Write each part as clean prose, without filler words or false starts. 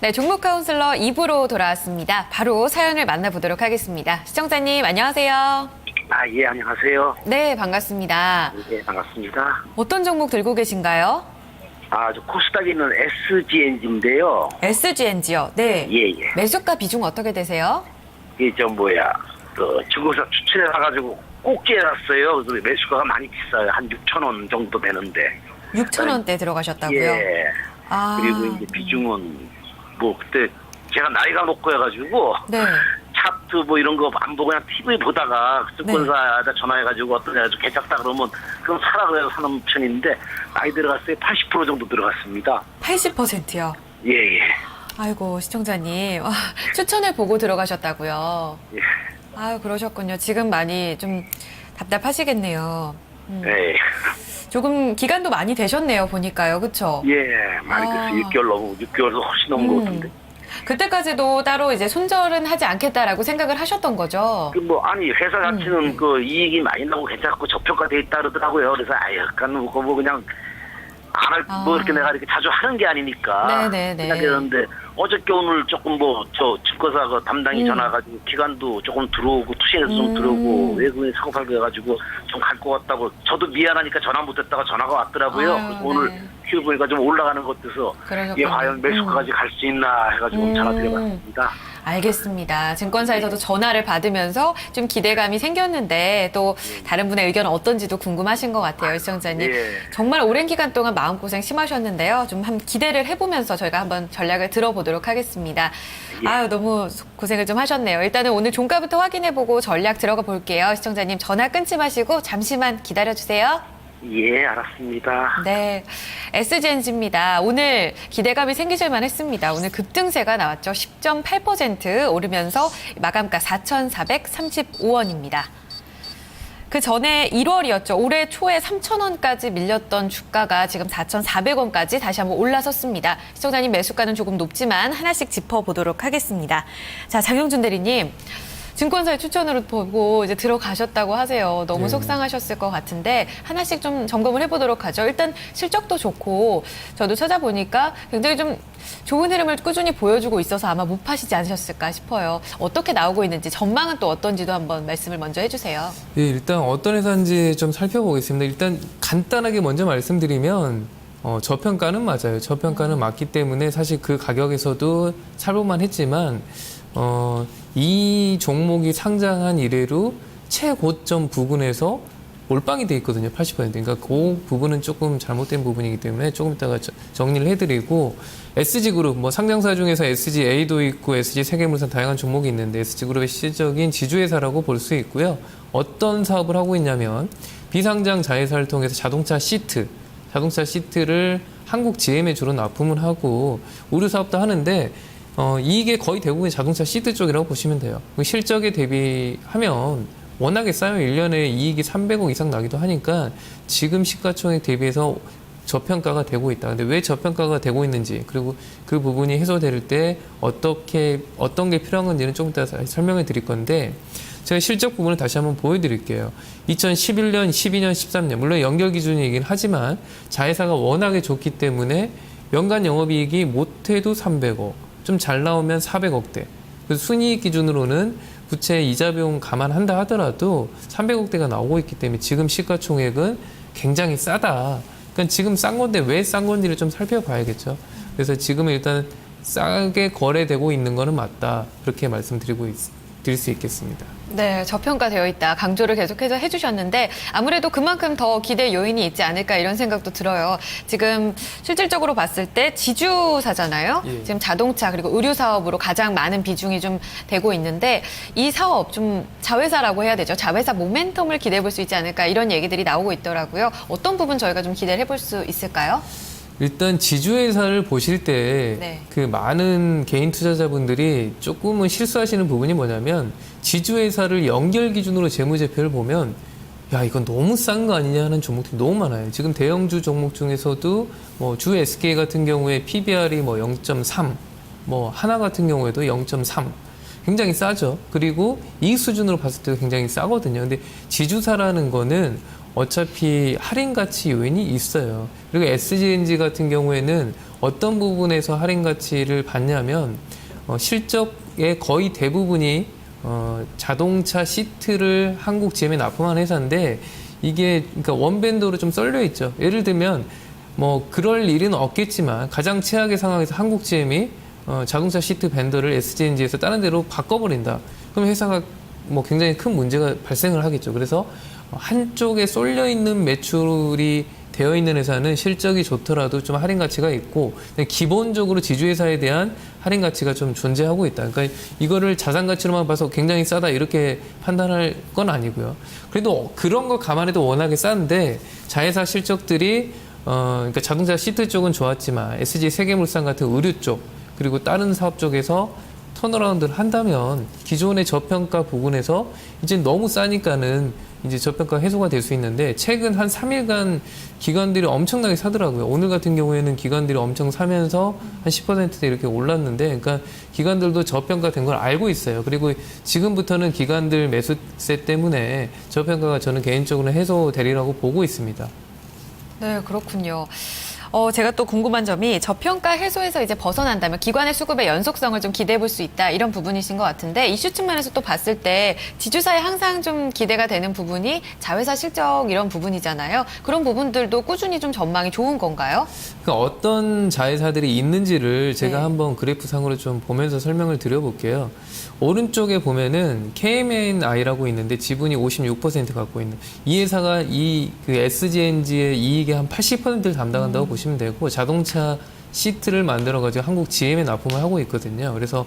네, 종목 카운슬러 2부로 돌아왔습니다. 바로 사연을 만나보도록 하겠습니다. 시청자님, 안녕하세요. 예, 안녕하세요. 네, 반갑습니다. 예, 반갑습니다. 어떤 종목 들고 계신가요? 저 코스닥에 있는 SGNG인데요. SGNG요. 네. 예, 예. 매수가 비중 어떻게 되세요? 중국에서 추천해가지고 꼭지해놨어요. 그래서 매수가가 많이 비싸요. 한 6,000원 정도 되는데. 6,000원대 들어가셨다고요? 예. 아. 그리고 이제 비중은, 그때 제가 나이가 높고 해가지고. 네. 차트 이런 거 안 보고 그냥 TV 보다가 증권사에다 전화해가지고 어떤 애가 좀 괜찮다 그러면 그럼 사라 그래서 사는 편인데 많이 들어갔어요. 80% 정도 들어갔습니다. 80%요? 예, 예. 아이고, 시청자님. 추천을 보고 들어가셨다고요? 예. 아유, 그러셨군요. 지금 많이 좀 답답하시겠네요. 예. 조금 기간도 많이 되셨네요, 보니까요. 그쵸? 예, 많이 됐어요. 6개월도 훨씬 넘은 것 같은데. 그때까지도 따로 이제 손절은 하지 않겠다라고 생각을 하셨던 거죠? 회사 자체는 이익이 많이 나고 괜찮고 저평가돼 있다 그러더라고요. 그래서 약간 그냥 이렇게 내가 이렇게 자주 하는 게 아니니까. 네네네. 생각했는데 어저께 오늘 조금 저 증권사 담당이 전화가지고 기간도 조금 들어오고 투신해서 좀 들어오고 외국인 사고 팔고 해가지고 좀 갈 것 같다고 저도 미안하니까 전화 못했다가 전화가 왔더라고요. 아유, 그래서 오늘 네. 큐 보니까 좀 올라가는 것 같아서 그러셨군요. 과연 매수까지 갈 수 있나 해가지고 전화 드려봤습니다. 알겠습니다. 증권사에서도 전화를 받으면서 좀 기대감이 생겼는데 또 다른 분의 의견은 어떤지도 궁금하신 것 같아요, 시청자님. 예. 정말 오랜 기간 동안 마음고생 심하셨는데요. 좀 기대를 해보면서 저희가 한번 전략을 들어보도록 하겠습니다. 예. 아유, 너무 고생을 좀 하셨네요. 일단은 오늘 종가부터 확인해보고 전략 들어가 볼게요. 시청자님 전화 끊지 마시고 잠시만 기다려주세요. 예, 알았습니다. 네, SGNG입니다. 오늘 기대감이 생기실만 했습니다. 오늘 급등세가 나왔죠. 10.8% 오르면서 마감가 4,435원입니다. 그 전에 1월이었죠. 올해 초에 3,000원까지 밀렸던 주가가 지금 4,400원까지 다시 한번 올라섰습니다. 시청자님 매수가는 조금 높지만 하나씩 짚어보도록 하겠습니다. 자, 장영준 대리님. 증권사의 추천으로 보고 이제 들어가셨다고 하세요. 너무 속상하셨을 것 같은데 하나씩 좀 점검을 해보도록 하죠. 일단 실적도 좋고 저도 찾아보니까 굉장히 좀 좋은 흐름을 꾸준히 보여주고 있어서 아마 못 파시지 않으셨을까 싶어요. 어떻게 나오고 있는지 전망은 또 어떤지도 한번 말씀을 먼저 해주세요. 예, 일단 어떤 회사인지 좀 살펴보겠습니다. 일단 간단하게 먼저 말씀드리면 저평가는 맞아요. 저평가는 맞기 때문에 사실 그 가격에서도 살볼만 했지만 이 종목이 상장한 이래로 최고점 부근에서 몰빵이 돼 있거든요. 80%. 그러니까 그 부분은 조금 잘못된 부분이기 때문에 조금 이따가 정리를 해드리고 SG그룹, 상장사 중에서 SGA도 있고 SG세계물산 다양한 종목이 있는데 SG그룹의 실질적인 지주회사라고 볼 수 있고요. 어떤 사업을 하고 있냐면 비상장 자회사를 통해서 자동차 시트를 한국 GM에 주로 납품을 하고 의류 사업도 하는데 이게 거의 대부분 자동차 시트 쪽이라고 보시면 돼요. 실적에 대비하면 워낙에 싸요. 1년에 이익이 300억 이상 나기도 하니까 지금 시가총액 대비해서 저평가가 되고 있다. 근데 왜 저평가가 되고 있는지 그리고 그 부분이 해소될 때 어떤 게 필요한 건지는 조금 이따 설명해 드릴 건데 제가 실적 부분을 다시 한번 보여드릴게요. 2011년, 12년, 13년 물론 연결 기준이긴 하지만 자회사가 워낙에 좋기 때문에 연간 영업이익이 못해도 300억 좀 잘 나오면 400억대. 그래서 순이익 기준으로는 부채 이자 비용 감안한다 하더라도 300억대가 나오고 있기 때문에 지금 시가총액은 굉장히 싸다. 그러니까 지금 싼 건데 왜 싼 건지를 좀 살펴봐야겠죠. 그래서 지금 일단 싸게 거래되고 있는 거는 맞다. 그렇게 드릴 수 있겠습니다. 네, 저평가되어 있다. 강조를 계속해서 해주셨는데 아무래도 그만큼 더 기대 요인이 있지 않을까 이런 생각도 들어요. 지금 실질적으로 봤을 때 지주사잖아요. 예. 지금 자동차 그리고 의류 사업으로 가장 많은 비중이 좀 되고 있는데 이 사업 좀 자회사라고 해야 되죠. 자회사 모멘텀을 기대해 볼 수 있지 않을까 이런 얘기들이 나오고 있더라고요. 어떤 부분 저희가 좀 기대를 해볼 수 있을까요? 일단 지주회사를 보실 때 그 네. 많은 개인 투자자분들이 조금은 실수하시는 부분이 뭐냐면 지주회사를 연결 기준으로 재무제표를 보면 야 이건 너무 싼 거 아니냐 하는 종목들이 너무 많아요. 지금 대형주 종목 중에서도 주 SK 같은 경우에 PBR이 0.3, 하나 같은 경우에도 0.3 굉장히 싸죠. 그리고 이익 수준으로 봤을 때도 굉장히 싸거든요. 근데 지주사라는 거는 어차피 할인 가치 요인이 있어요. 그리고 SGNG 같은 경우에는 어떤 부분에서 할인 가치를 받냐면 실적의 거의 대부분이 자동차 시트를 한국 GM에 납품한 회사인데 이게 그러니까 원밴드로 좀 썰려 있죠. 예를 들면 뭐 그럴 일은 없겠지만 가장 최악의 상황에서 한국 GM이 자동차 시트 밴더를 SGNG에서 다른 데로 바꿔버린다. 그럼 회사가 뭐 굉장히 큰 문제가 발생을 하겠죠. 그래서 한쪽에 쏠려 있는 매출이 되어 있는 회사는 실적이 좋더라도 좀 할인 가치가 있고 기본적으로 지주회사에 대한 할인 가치가 좀 존재하고 있다. 그러니까 이거를 자산 가치로만 봐서 굉장히 싸다 이렇게 판단할 건 아니고요. 그래도 그런 거 감안해도 워낙에 싼데 자회사 실적들이 그러니까 자동차 시트 쪽은 좋았지만 SG 세계물산 같은 의류 쪽 그리고 다른 사업 쪽에서 턴어라운드를 한다면 기존의 저평가 부분에서 이제 너무 싸니까는 이제 저평가 해소가 될 수 있는데 최근 한 3일간 기관들이 엄청나게 사더라고요. 오늘 같은 경우에는 기관들이 엄청 사면서 한 10%대 이렇게 올랐는데 그러니까 기관들도 저평가된 걸 알고 있어요. 그리고 지금부터는 기관들 매수세 때문에 저평가가 저는 개인적으로 해소되리라고 보고 있습니다. 네, 그렇군요. 제가 또 궁금한 점이 저평가 해소에서 이제 벗어난다면 기관의 수급의 연속성을 좀 기대해 볼 수 있다 이런 부분이신 것 같은데 이슈 측면에서 또 봤을 때 지주사에 항상 좀 기대가 되는 부분이 자회사 실적 이런 부분이잖아요. 그런 부분들도 꾸준히 좀 전망이 좋은 건가요? 그러니까 어떤 자회사들이 있는지를 제가 네. 한번 그래프상으로 좀 보면서 설명을 드려볼게요. 오른쪽에 보면은 KMNI라고 있는데 지분이 56% 갖고 있는 이 회사가 그 SGNG의 이익의 한 80%를 담당한다고 보시면 되고 자동차 시트를 만들어가지고 한국 GM에 납품을 하고 있거든요. 그래서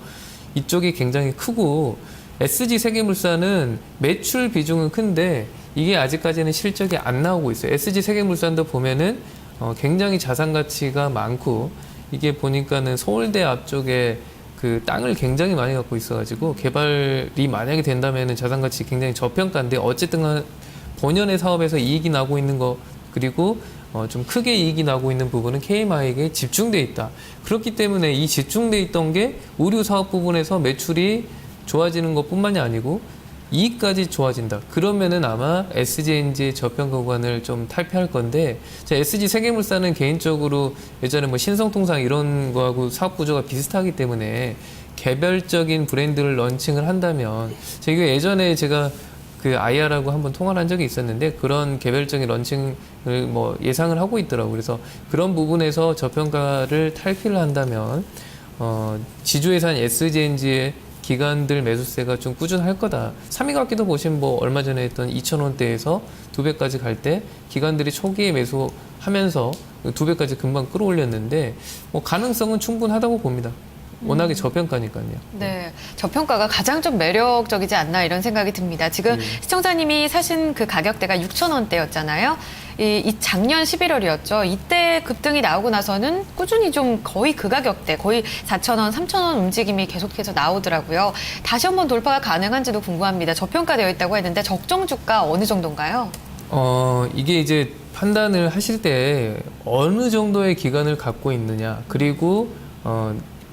이쪽이 굉장히 크고 SG 세계물산은 매출 비중은 큰데 이게 아직까지는 실적이 안 나오고 있어요. SG 세계물산도 보면은 굉장히 자산 가치가 많고 이게 보니까는 서울대 앞쪽에 그 땅을 굉장히 많이 갖고 있어가지고 개발이 만약에 된다면은 자산 가치 굉장히 저평가인데 어쨌든 본연의 사업에서 이익이 나고 있는 거 그리고 좀 크게 이익이 나고 있는 부분은 KMI에게 집중돼 있다. 그렇기 때문에 이 집중돼 있던 게 의류 사업 부분에서 매출이 좋아지는 것뿐만이 아니고 이익까지 좋아진다. 그러면은 아마 SGNG의 저평가 구간을 좀 탈피할 건데, SG 세계물산은 개인적으로 예전에 뭐 신성통상 이런 거하고 사업 구조가 비슷하기 때문에 개별적인 브랜드를 런칭을 한다면, 제가 예전에 제가 그 IR하고 한번 통화를 한 적이 있었는데 그런 개별적인 런칭을 뭐 예상을 하고 있더라고요. 그래서 그런 부분에서 저평가를 탈피를 한다면, 지주회사인 SGNG의 기관들 매수세가 좀 꾸준할 거다. 3위 같기도 보시면 뭐 얼마 전에 했던 2,000원대에서 2배까지 갈 때 기관들이 초기에 매수하면서 2배까지 금방 끌어올렸는데 뭐 가능성은 충분하다고 봅니다. 워낙에 저평가니까요. 네, 저평가가 가장 좀 매력적이지 않나 이런 생각이 듭니다. 지금 시청자님이 사신 그 가격대가 6,000원대였잖아요. 이 작년 11월이었죠. 이때 급등이 나오고 나서는 꾸준히 좀 거의 그 가격대, 거의 4,000원, 3,000원 움직임이 계속해서 나오더라고요. 다시 한번 돌파가 가능한지도 궁금합니다. 저평가되어 있다고 했는데 적정 주가 어느 정도인가요? 이게 이제 판단을 하실 때 어느 정도의 기간을 갖고 있느냐, 그리고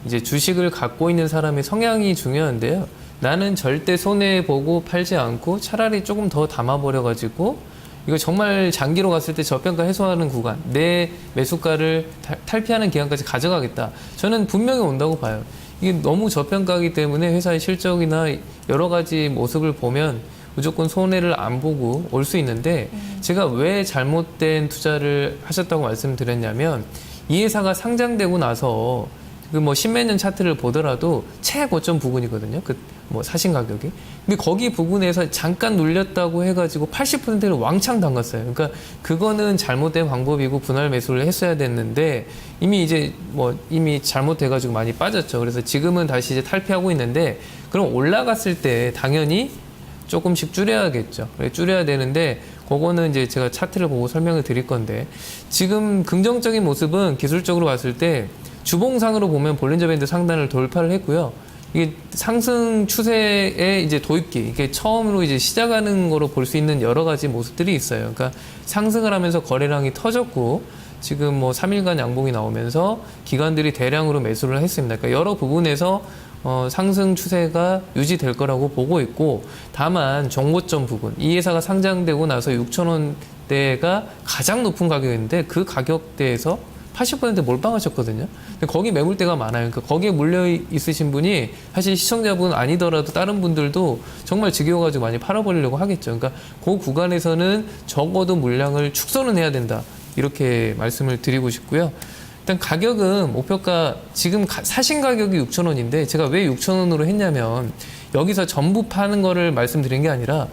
이제 주식을 갖고 있는 사람의 성향이 중요한데요. 나는 절대 손해보고 팔지 않고 차라리 조금 더 담아버려가지고 이거 정말 장기로 갔을 때 저평가 해소하는 구간, 내 매수가를 탈피하는 기간까지 가져가겠다. 저는 분명히 온다고 봐요. 이게 너무 저평가이기 때문에 회사의 실적이나 여러 가지 모습을 보면 무조건 손해를 안 보고 올 수 있는데 제가 왜 잘못된 투자를 하셨다고 말씀드렸냐면 이 회사가 상장되고 나서 그 뭐 십몇 년 차트를 보더라도 최고점 부근이거든요. 그 뭐 사신 가격이. 근데 거기 부근에서 잠깐 눌렸다고 해가지고 80%를 왕창 담갔어요. 그러니까 그거는 잘못된 방법이고 분할 매수를 했어야 됐는데 이미 잘못돼가지고 많이 빠졌죠. 그래서 지금은 다시 이제 탈피하고 있는데 그럼 올라갔을 때 당연히 조금씩 줄여야겠죠. 줄여야 되는데 그거는 이제 제가 차트를 보고 설명을 드릴 건데 지금 긍정적인 모습은 기술적으로 봤을 때 주봉상으로 보면 볼린저 밴드 상단을 돌파를 했고요. 이게 상승 추세의 이제 도입기, 이게 처음으로 이제 시작하는 거로 볼 수 있는 여러 가지 모습들이 있어요. 그러니까 상승을 하면서 거래량이 터졌고 지금 뭐 3일간 양봉이 나오면서 기관들이 대량으로 매수를 했습니다. 그러니까 여러 부분에서 상승 추세가 유지될 거라고 보고 있고 다만 정고점 부분, 이 회사가 상장되고 나서 6,000원대가 가장 높은 가격인데 그 가격대에서 80% 몰빵하셨거든요. 근데 거기 매물대가 많아요. 그러니까 거기에 물려 있으신 분이 사실 시청자분 아니더라도 다른 분들도 정말 지겨워가지고 많이 팔아버리려고 하겠죠. 그러니까 그 구간에서는 적어도 물량을 축소는 해야 된다. 이렇게 말씀을 드리고 싶고요. 일단 가격은 목표가 지금 사신 가격이 6,000원인데 제가 왜 6,000원으로 했냐면 여기서 전부 파는 거를 말씀드린 게 아니라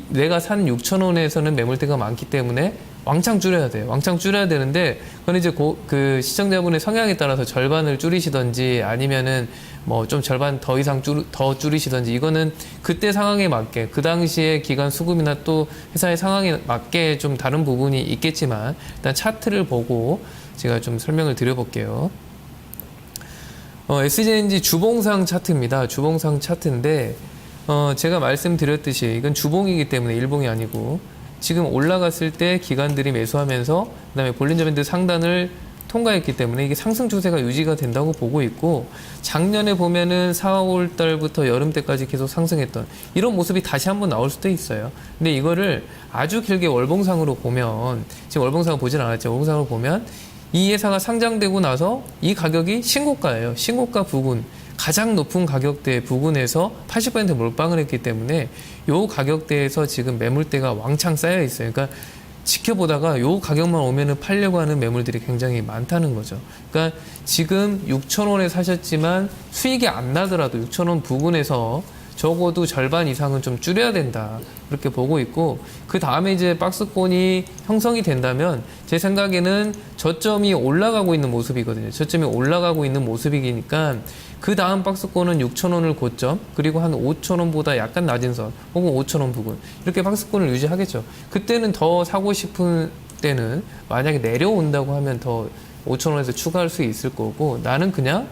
내가 산 6,000원에서는 매물대가 많기 때문에 왕창 줄여야 돼요. 왕창 줄여야 되는데 그건 이제 그 시청자분의 성향에 따라서 절반을 줄이시던지 아니면은 뭐 좀 절반 더 이상 더 줄이시던지 이거는 그때 상황에 맞게 그 당시에 기간 수급이나 또 회사의 상황에 맞게 좀 다른 부분이 있겠지만 일단 차트를 보고 제가 좀 설명을 드려볼게요. SJNG 주봉상 차트입니다. 주봉상 차트인데 제가 말씀드렸듯이 이건 주봉이기 때문에 일봉이 아니고 지금 올라갔을 때 기관들이 매수하면서 그다음에 볼린저 밴드 상단을 통과했기 때문에 이게 상승 추세가 유지가 된다고 보고 있고 작년에 보면은 4, 5월 달부터 여름 때까지 계속 상승했던 이런 모습이 다시 한번 나올 수도 있어요. 근데 이거를 아주 길게 월봉상으로 보면 지금 월봉상을 보진 않았죠. 월봉상으로 보면 이 회사가 상장되고 나서 이 가격이 신고가예요. 신고가 부근 가장 높은 가격대 부근에서 80% 몰빵을 했기 때문에 요 가격대에서 지금 매물대가 왕창 쌓여 있어요. 그러니까 지켜보다가 요 가격만 오면은 팔려고 하는 매물들이 굉장히 많다는 거죠. 그러니까 지금 6,000원에 사셨지만 수익이 안 나더라도 6,000원 부근에서 적어도 절반 이상은 좀 줄여야 된다. 그렇게 보고 있고 그 다음에 이제 박스권이 형성이 된다면 제 생각에는 저점이 올라가고 있는 모습이거든요. 저점이 올라가고 있는 모습이니까 그 다음 박스권은 6,000원을 고점 그리고 한 5,000원보다 약간 낮은 선 혹은 5,000원 부근 이렇게 박스권을 유지하겠죠. 그때는 더 사고 싶은 때는 만약에 내려온다고 하면 더 5,000원에서 추가할 수 있을 거고 나는 그냥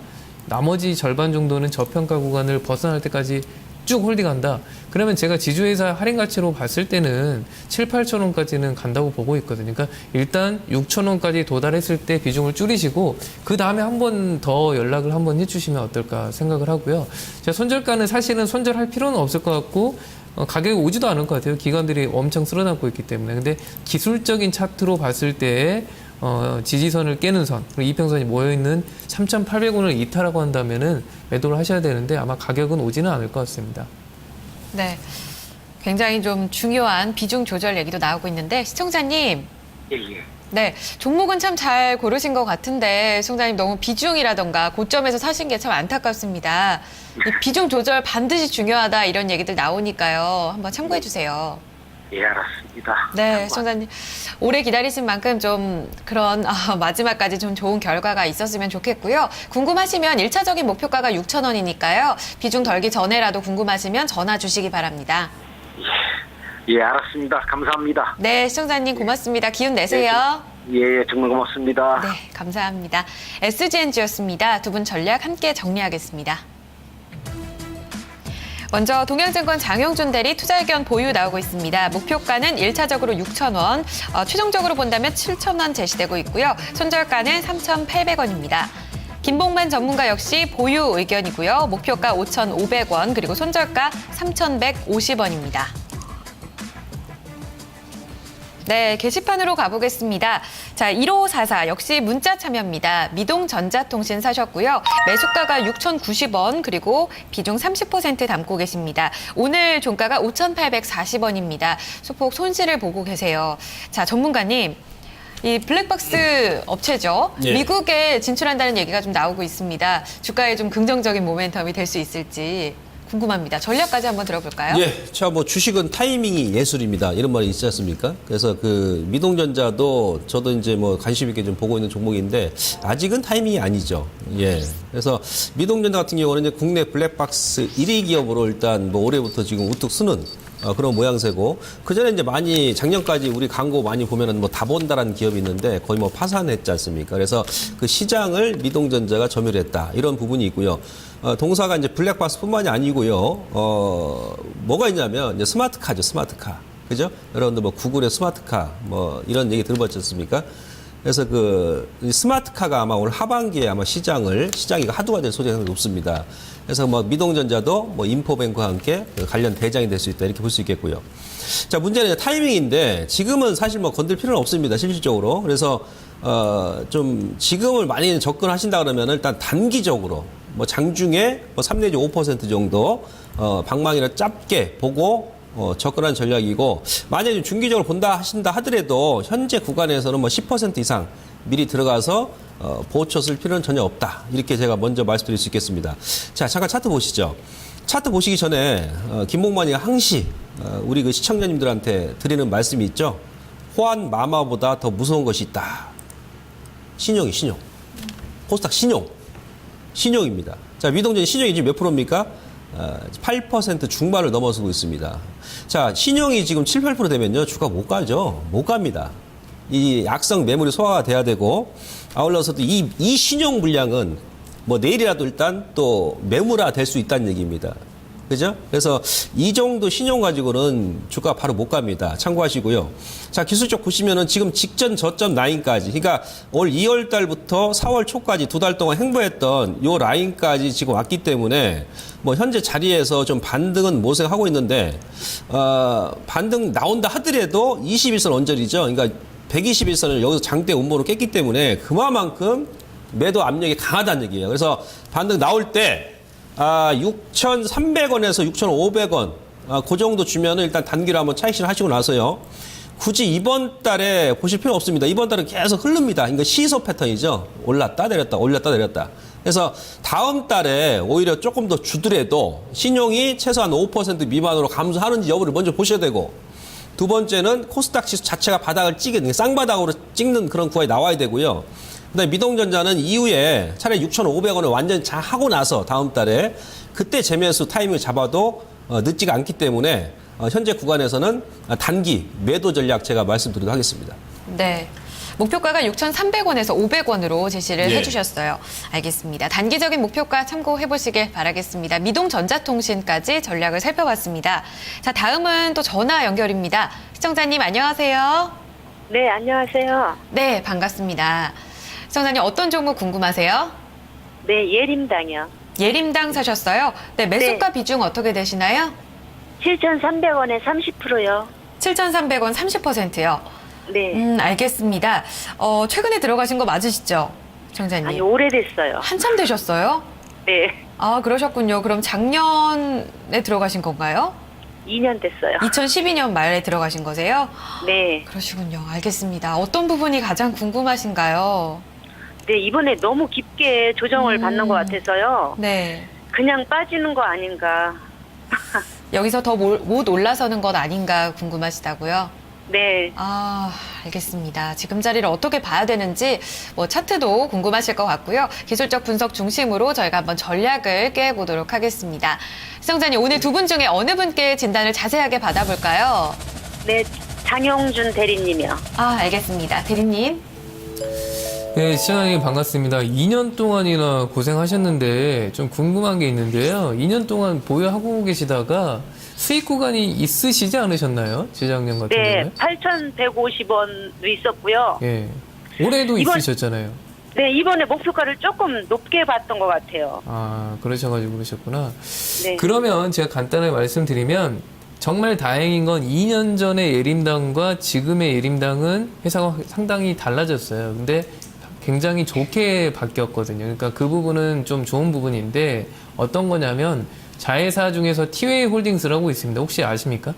나머지 절반 정도는 저평가 구간을 벗어날 때까지 쭉 홀딩한다. 그러면 제가 지주회사 할인 가치로 봤을 때는 7, 8천 원까지는 간다고 보고 있거든요. 그러니까 일단 6천 원까지 도달했을 때 비중을 줄이시고 그 다음에 한 번 더 연락을 한번 해주시면 어떨까 생각을 하고요. 제가 손절가는 사실은 손절할 필요는 없을 것 같고 가격이 오지도 않을 것 같아요. 기관들이 엄청 쓸어담고 있기 때문에. 근데 기술적인 차트로 봤을 때 지지선을 깨는 선, 그리고 이평선이 모여있는 3,800원을 이탈하고 한다면은 매도를 하셔야 되는데 아마 가격은 오지는 않을 것 같습니다. 네. 굉장히 좀 중요한 비중 조절 얘기도 나오고 있는데 시청자님. 예. 네. 종목은 참 잘 고르신 것 같은데 시청자님 너무 비중이라던가 고점에서 사신 게 참 안타깝습니다. 이 비중 조절 반드시 중요하다 이런 얘기들 나오니까요. 한번 참고해 주세요. 예, 알았습니다. 네, 시청자님 오래 기다리신 만큼 좀 그런 마지막까지 좀 좋은 결과가 있었으면 좋겠고요. 궁금하시면 1차적인 목표가가 6,000원이니까요. 비중 덜기 전에라도 궁금하시면 전화 주시기 바랍니다. 예, 알았습니다. 감사합니다. 네, 시청자님 고맙습니다. 기운 내세요. 예, 정말 고맙습니다. 네, 감사합니다. SGNG였습니다. 두 분 전략 함께 정리하겠습니다. 먼저 동양증권 장영준 대리 투자의견 보유 나오고 있습니다. 목표가는 1차적으로 6,000원, 최종적으로 본다면 7,000원 제시되고 있고요. 손절가는 3,800원입니다. 김봉만 전문가 역시 보유 의견이고요. 목표가 5,500원, 그리고 손절가 3,150원입니다. 네, 게시판으로 가보겠습니다. 자, 1544 역시 문자 참여입니다. 미동전자통신 사셨고요. 매수가가 6,090원 그리고 비중 30% 담고 계십니다. 오늘 종가가 5,840원입니다. 소폭 손실을 보고 계세요. 자, 전문가님. 이 블랙박스 업체죠. 예. 미국에 진출한다는 얘기가 좀 나오고 있습니다. 주가에 좀 긍정적인 모멘텀이 될 수 있을지 궁금합니다. 전략까지 한번 들어볼까요? 예, 자, 뭐 주식은 타이밍이 예술입니다. 이런 말이 있지 않습니까? 그래서 그 미동전자도 저도 이제 뭐 관심 있게 좀 보고 있는 종목인데 아직은 타이밍이 아니죠. 예. 그래서 미동전자 같은 경우는 이제 국내 블랙박스 1위 기업으로 일단 뭐 올해부터 지금 우뚝 서는 그런 모양새고 그 전에 이제 많이 작년까지 우리 광고 많이 보면은 뭐 다본다라는 기업이 있는데 거의 뭐 파산했지 않습니까? 그래서 그 시장을 미동전자가 점유했다 이런 부분이 있고요. 동사가 이제 블랙박스뿐만이 아니고요. 뭐가 있냐면 이제 스마트카죠, 스마트카. 그죠? 여러분들 뭐 구글의 스마트카 뭐 이런 얘기 들어봤지 않습니까? 그래서 그 스마트카가 아마 올 하반기에 아마 시장이 화두가 될 소지가 높습니다. 그래서 뭐 미동전자도 뭐 인포뱅크와 함께 관련 대장이 될 수 있다 이렇게 볼 수 있겠고요. 자, 문제는 타이밍인데 지금은 사실 뭐 건들 필요는 없습니다. 실질적으로. 그래서 좀 지금을 많이 접근하신다 그러면 일단 단기적으로 뭐 장중에 뭐 3 내지 5% 정도 방망이를 짧게 보고 접근한 전략이고, 만약에 좀 중기적으로 본다 하신다 하더라도 현재 구간에서는 뭐 10% 이상 미리 들어가서 보초 쓸 필요는 전혀 없다. 이렇게 제가 먼저 말씀드릴 수 있겠습니다. 자, 잠깐 차트 보시죠. 차트 보시기 전에 김목만이가 항시 우리 그 시청자님들한테 드리는 말씀이 있죠. 호환 마마보다 더 무서운 것이 있다. 신용이 신용. 코스닥 신용입니다. 자, 미동전 신용이 지금 몇 프로입니까? 8% 중반을 넘어서고 있습니다. 자, 신용이 지금 7, 8% 되면요, 주가 못 가죠. 못 갑니다. 이 악성 매물이 소화가 돼야 되고, 아울러서도 이 신용 물량은 뭐 내일이라도 일단 또 매물화 될 수 있다는 얘기입니다. 그죠? 그래서 이 정도 신용 가지고는 주가 바로 못 갑니다. 참고하시고요. 자, 기술적 보시면은 지금 직전 저점 라인까지, 그러니까 올 2월 달부터 4월 초까지 2달 동안 행보했던 요 라인까지 지금 왔기 때문에 뭐 현재 자리에서 좀 반등은 모색하고 있는데, 반등 나온다 하더라도 21선 언저리죠. 그러니까 121선을 여기서 장대 음보로 깼기 때문에 그만큼 매도 압력이 강하다는 얘기예요. 그래서 반등 나올 때 6,300원에서 6,500원 그 정도 주면은 일단 단기로 한번 차익실 하시고 나서요. 굳이 이번 달에 보실 필요 없습니다. 이번 달은 계속 흐릅니다. 이거 시소 패턴이죠. 올랐다 내렸다 올렸다 내렸다. 그래서 다음 달에 오히려 조금 더 주더라도 신용이 최소한 5% 미만으로 감소하는지 여부를 먼저 보셔야 되고, 두 번째는 코스닥 지수 자체가 바닥을 찍는, 쌍바닥으로 찍는 그런 구간이 나와야 되고요. 그다음에 미동전자는 이후에 차라리 6,500원을 완전히 하고 나서 다음 달에 그때 재매수 타이밍을 잡아도 늦지가 않기 때문에 현재 구간에서는 단기 매도 전략 제가 말씀드리도록 하겠습니다. 네. 목표가가 6,300원에서 500원으로 제시를 예. 해주셨어요. 알겠습니다. 단기적인 목표가 참고해 보시길 바라겠습니다. 미동전자통신까지 전략을 살펴봤습니다. 자, 다음은 또 전화 연결입니다. 시청자님 안녕하세요. 네, 안녕하세요. 네, 반갑습니다. 시청자님 어떤 종목 궁금하세요? 네, 예림당이요. 예림당 사셨어요? 네, 매수가 비중 어떻게 되시나요? 7,300원에 30%요. 7,300원 30%요. 네. 알겠습니다. 최근에 들어가신 거 맞으시죠? 시청자님. 아니, 오래됐어요. 한참 되셨어요? 네. 아, 그러셨군요. 그럼 작년에 들어가신 건가요? 2년 됐어요. 2012년 말에 들어가신 거세요? 네. 그러시군요. 알겠습니다. 어떤 부분이 가장 궁금하신가요? 네, 이번에 너무 깊게 조정을 받는 것 같아서요. 네. 그냥 빠지는 거 아닌가. 여기서 더 못 올라서는 것 아닌가 궁금하시다고요? 네. 아, 알겠습니다. 지금 자리를 어떻게 봐야 되는지 뭐 차트도 궁금하실 것 같고요. 기술적 분석 중심으로 저희가 한번 전략을 깨보도록 하겠습니다. 시청자님, 오늘 두 분 중에 어느 분께 진단을 자세하게 받아볼까요? 네, 장영준 대리님이요. 아, 알겠습니다. 대리님. 네, 시청자님 반갑습니다. 2년 동안이나 고생하셨는데 좀 궁금한 게 있는데요. 2년 동안 보유하고 계시다가 수익 구간이 있으시지 않으셨나요? 재작년 같은 네, 경우에? 8,150원도 있었고요. 예. 올해도 이번- 있으셨잖아요. 네, 이번에 목표가를 조금 높게 봤던 것 같아요. 아, 그러셔가지고 그러셨구나. 네. 그러면 제가 간단하게 말씀드리면 정말 다행인 건 2년 전의 예림당과 지금의 예림당은 회사가 상당히 달라졌어요. 근데 굉장히 좋게 바뀌었거든요. 그러니까 그 부분은 좀 좋은 부분인데 어떤 거냐면 자회사 중에서 티웨이 홀딩스라고 있습니다. 혹시 아십니까?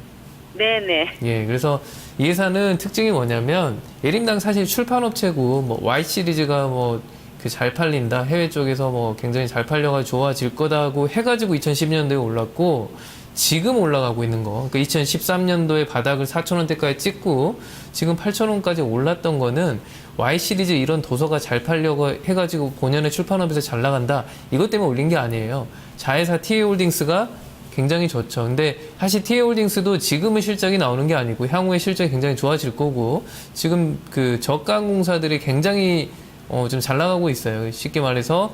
네네. 예, 그래서 이 회사는 특징이 뭐냐면 예림당 사실 출판업체고 뭐 Y 시리즈가 뭐 그 잘 팔린다 해외 쪽에서 뭐 굉장히 잘 팔려가지고 좋아질 거다고 해가지고 2012년도에 올랐고 지금 올라가고 있는 거, 그러니까 2013년도에 바닥을 4,000원대까지 찍고 지금 8,000원까지 올랐던 거는 Y 시리즈 이런 도서가 잘 팔려고 해가지고 본연의 출판업에서 잘 나간다 이것 때문에 올린 게 아니에요. 자회사 TA홀딩스가 굉장히 좋죠. 근데 사실 TA홀딩스도 지금은 실적이 나오는 게 아니고 향후에 실적이 굉장히 좋아질 거고 지금 그 저가항공사들이 굉장히 좀 잘 나가고 있어요. 쉽게 말해서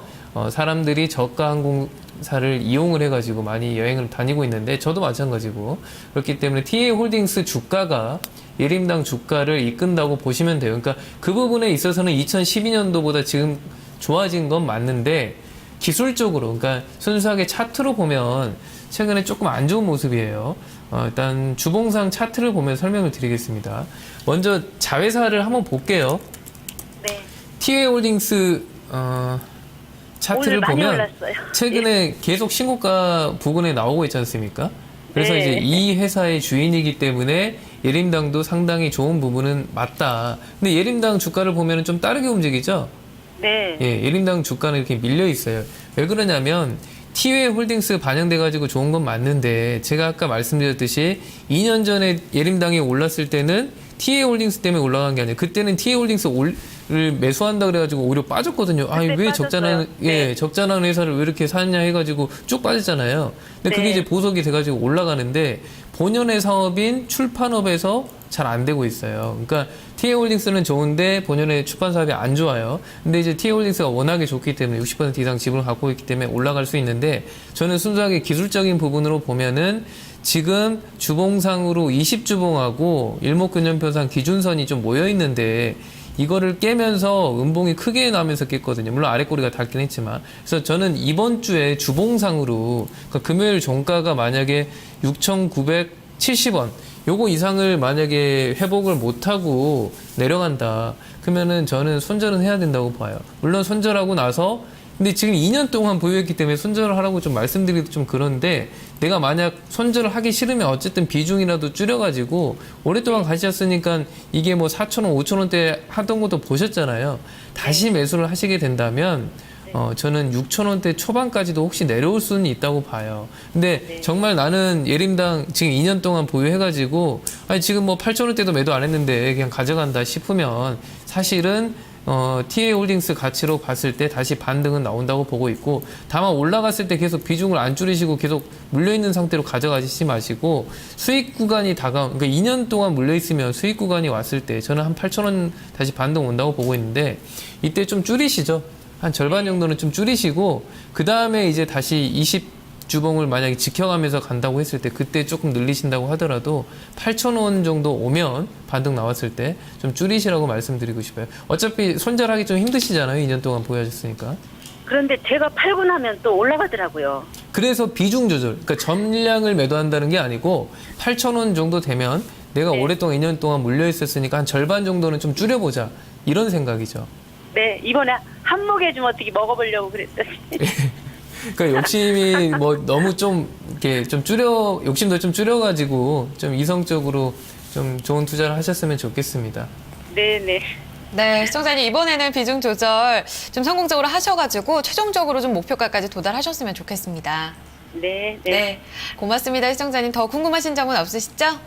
사람들이 저가 항공사를 이용을 해가지고 많이 여행을 다니고 있는데 저도 마찬가지고 그렇기 때문에 TA홀딩스 주가가 예림당 주가를 이끈다고 보시면 돼요. 그러니까 그 부분에 있어서는 2012년도보다 지금 좋아진 건 맞는데 기술적으로 그러니까 순수하게 차트로 보면 최근에 조금 안 좋은 모습이에요. 일단 주봉상 차트를 보면 설명을 드리겠습니다. 먼저 자회사를 한번 볼게요. 네. 티웨이홀딩스 차트를 오늘 많이 보면 올랐어요. 최근에 계속 신고가 부근에 나오고 있지 않습니까? 그래서 네. 이제 이 회사의 주인이기 때문에 예림당도 상당히 좋은 부분은 맞다. 근데 예림당 주가를 보면 좀 다르게 움직이죠? 네. 예, 예림당 주가는 이렇게 밀려 있어요. 왜 그러냐면 티웨이 홀딩스 반영돼가지고 좋은 건 맞는데 제가 아까 말씀드렸듯이 2년 전에 예림당이 올랐을 때는 티웨이 홀딩스 때문에 올라간 게 아니에요. 그때는 티웨이 홀딩스를 매수한다 그래가지고 오히려 빠졌거든요. 아니 그때 왜 빠졌어요. 적자나는 네. 적자나는 회사를 왜 이렇게 사냐 해가지고 쭉 빠졌잖아요. 근데 그게 네. 이제 보석이 돼가지고 올라가는데 본연의 사업인 출판업에서 잘 안 되고 있어요. 그러니까 티웨이홀딩스는 좋은데 본연의 출판 사업이 안 좋아요. 근데 이제 티웨이홀딩스가 워낙에 좋기 때문에 60% 이상 지분을 갖고 있기 때문에 올라갈 수 있는데 저는 순수하게 기술적인 부분으로 보면은 지금 주봉상으로 20주봉하고 일목균형표상 기준선이 좀 모여 있는데 이거를 깨면서 음봉이 크게 나면서 깼거든요. 물론 아랫꼬리가 닳긴 했지만. 그래서 저는 이번 주에 주봉상으로 그러니까 금요일 종가가 만약에 6,970원 요거 이상을 만약에 회복을 못하고 내려간다. 그러면은 저는 손절은 해야 된다고 봐요. 물론 손절하고 나서 근데 지금 2년 동안 보유했기 때문에 손절을 하라고 좀 말씀드리기도 좀 그런데 내가 만약 손절을 하기 싫으면 어쨌든 비중이라도 줄여가지고 오랫동안 가셨으니까 이게 뭐 4,000원, 5,000원대 하던 것도 보셨잖아요. 다시 매수를 하시게 된다면 저는 6,000원대 초반까지도 혹시 내려올 수는 있다고 봐요. 근데 정말 나는 예림당 지금 2년 동안 보유해가지고 아니 지금 뭐 8,000원대도 매도 안 했는데 그냥 가져간다 싶으면 사실은 TA홀딩스 가치로 봤을 때 다시 반등은 나온다고 보고 있고 다만 올라갔을 때 계속 비중을 안 줄이시고 계속 물려있는 상태로 가져가시지 마시고 수익 구간이 그러니까 2년 동안 물려있으면 수익 구간이 왔을 때 저는 한 8,000원 다시 반등 온다고 보고 있는데 이때 좀 줄이시죠. 한 절반 정도는 좀 줄이시고 그 다음에 이제 다시 20주봉을 만약에 지켜가면서 간다고 했을 때 그때 조금 늘리신다고 하더라도 8,000원 정도 오면 반등 나왔을 때 좀 줄이시라고 말씀드리고 싶어요. 어차피 손절하기 좀 힘드시잖아요. 2년 동안 보유하셨으니까. 그런데 제가 팔고 나면 또 올라가더라고요. 그래서 비중 조절, 그러니까 전량을 매도한다는 게 아니고 8,000원 정도 되면 내가 네. 오랫동안 2년 동안 물려 있었으니까 한 절반 정도는 좀 줄여보자 이런 생각이죠. 네, 이번에 한 몫에 좀 어떻게 먹어보려고 그랬더니. 그러니까 욕심이 뭐 너무 좀 이렇게 좀 욕심도 좀 줄여가지고 좀 이성적으로 좀 좋은 투자를 하셨으면 좋겠습니다. 네네. 네, 시청자님 이번에는 비중 조절 좀 성공적으로 하셔가지고 최종적으로 좀 목표가까지 도달하셨으면 좋겠습니다. 네, 네, 네. 고맙습니다. 시청자님 더 궁금하신 점은 없으시죠?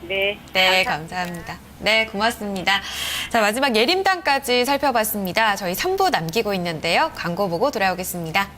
네. 네, 감사합니다. 네, 고맙습니다. 자, 마지막 예림당까지 살펴봤습니다. 저희 3부 남기고 있는데요. 광고 보고 돌아오겠습니다.